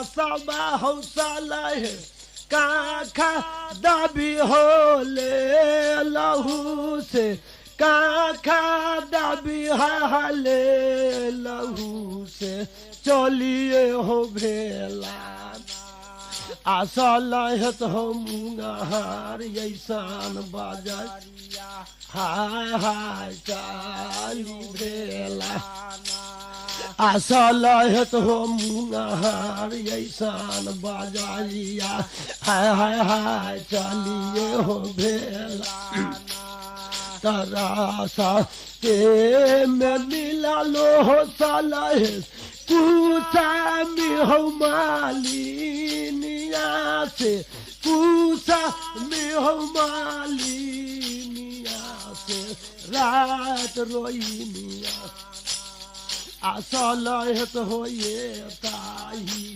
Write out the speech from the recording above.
सबा हौसला है काखा दाबी होले लहू से काखा दाबी हाले लहू से चलिए हो भेला आसल हो मुंगार ऐसान बाजा हाय हाय चाली भेला आसल हो मुंगार ऐसान बाजारिया हाय हाय हाय चलिए हो भेला तरासा के में मिला लो हो साला है कुसा में हो मालिनिया से कुसा में हो मालिनिया से रात रोइनिया आसल हो ये ताही।